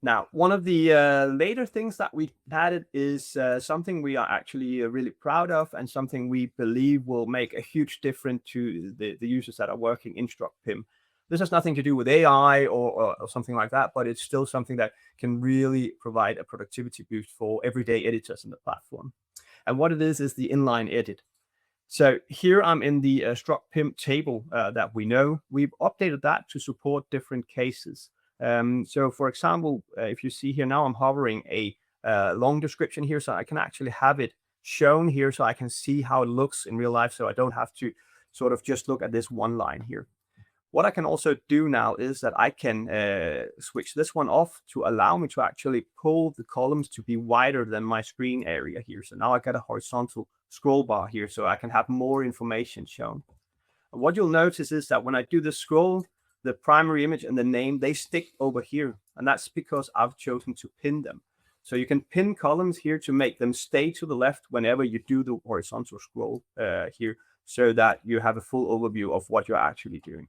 Now, one of the later things that we added is something we are actually really proud of, and something we believe will make a huge difference to the users that are working in Struct PIM. This has nothing to do with AI or something like that, but it's still something that can really provide a productivity boost for everyday editors in the platform. And what it is the inline edit. So here I'm in the Struct PIM table that we know. We've updated that to support different cases. So for example, if you see here now, I'm hovering a long description here, so I can actually have it shown here so I can see how it looks in real life, so I don't have to sort of just look at this one line here. What I can also do now is that I can switch this one off to allow me to actually pull the columns to be wider than my screen area here. So now I got a horizontal scroll bar here, so I can have more information shown. And what you'll notice is that when I do the scroll, the primary image and the name, they stick over here. And that's because I've chosen to pin them. So you can pin columns here to make them stay to the left whenever you do the horizontal scroll here, so that you have a full overview of what you're actually doing.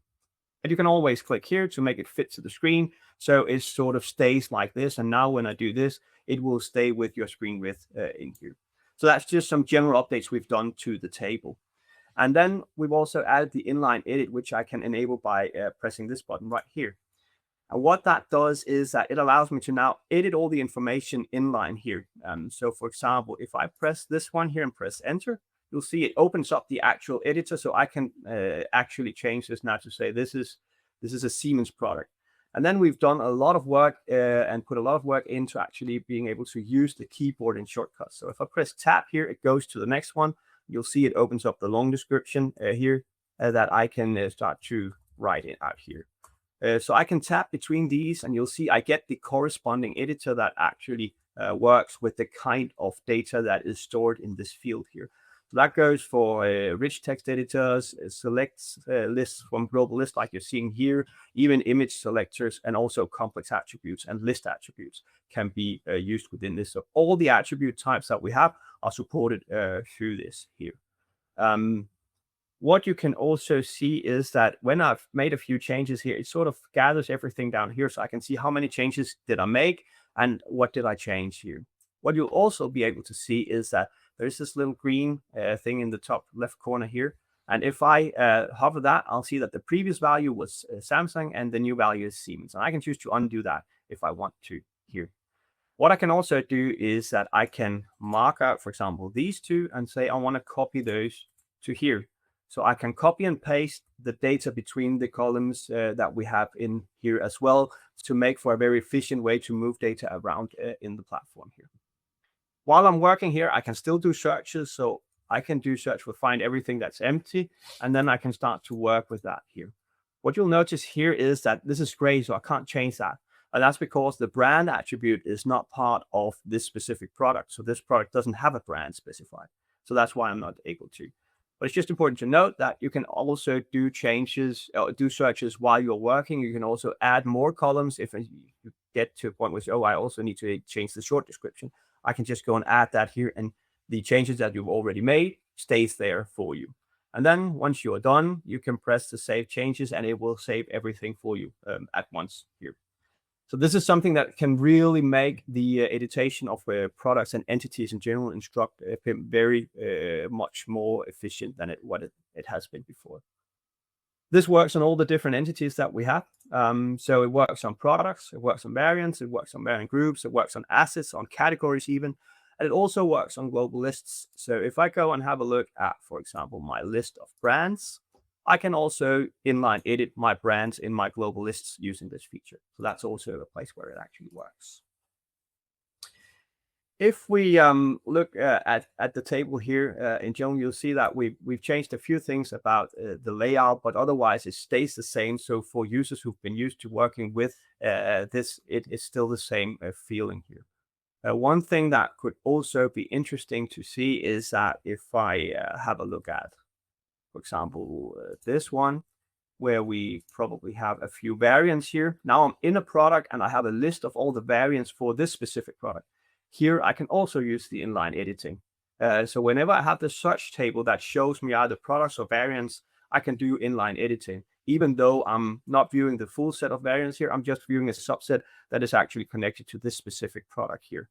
And you can always click here to make it fit to the screen, so it sort of stays like this. And now when I do this, it will stay with your screen width in here. So that's just some general updates we've done to the table. And then we've also added the inline edit, which I can enable by pressing this button right here. And what that does is that it allows me to now edit all the information inline here. So for example, if I press this one here and press enter, you'll see it opens up the actual editor, so I can actually change this now to say this is a Siemens product. And then we've done a lot of work and put a lot of work into actually being able to use the keyboard in shortcuts. So if I press tab here, it goes to the next one. You'll see it opens up the long description here that I can start to write it out here. So I can tap between these, and you'll see I get the corresponding editor that actually works with the kind of data that is stored in this field here. So that goes for rich text editors, selects lists from global list like you're seeing here, even image selectors, and also complex attributes and list attributes can be used within this. So all the attribute types that we have are supported through this here. What you can also see is that when I've made a few changes here, it sort of gathers everything down here, so I can see how many changes did I make and what did I change here. What you'll also be able to see is that there's this little green thing in the top left corner here. And if I hover that, I'll see that the previous value was Samsung and the new value is Siemens. And I can choose to undo that if I want to here. What I can also do is that I can mark out, for example, these two and say I want to copy those to here. So I can copy and paste the data between the columns that we have in here as well, to make for a very efficient way to move data around in the platform here. While I'm working here, I can still do searches. So I can do search for find everything that's empty, and then I can start to work with that here. What you'll notice here is that this is gray, so I can't change that. And that's because the brand attribute is not part of this specific product. So this product doesn't have a brand specified. So that's why I'm not able to. But it's just important to note that you can also do changes, do searches while you're working. You can also add more columns if you get to a point where, oh, I also need to change the short description. I can just go and add that here, and the changes that you've already made stays there for you. And then once you're done, you can press the save changes, and it will save everything for you at once here. So this is something that can really make the editation of products and entities in general in Struct PIM very much more efficient than what it has been before. This works on all the different entities that we have. So it works on products, it works on variants, it works on variant groups, it works on assets, on categories even, and it also works on global lists. So if I go and have a look at, for example, my list of brands, I can also inline edit my brands in my global lists using this feature. So that's also a place where it actually works. If we look at the table here in general, you'll see that we've changed a few things about the layout, but otherwise it stays the same. So for users who've been used to working with this, it is still the same feeling here. One thing that could also be interesting to see is that if I have a look at, for example, this one, where we probably have a few variants here. Now I'm in a product and I have a list of all the variants for this specific product. Here I can also use the inline editing. So whenever I have the search table that shows me either products or variants, I can do inline editing. even though I'm not viewing the full set of variants here, I'm just viewing a subset that is actually connected to this specific product here.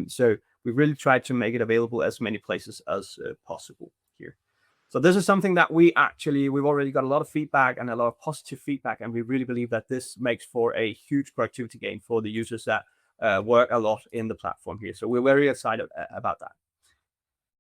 So we really tried to make it available as many places as possible here. So this is something that we've already got a lot of feedback and a lot of positive feedback, and we really believe that this makes for a huge productivity gain for the users that work a lot in the platform here. So we're very excited about that.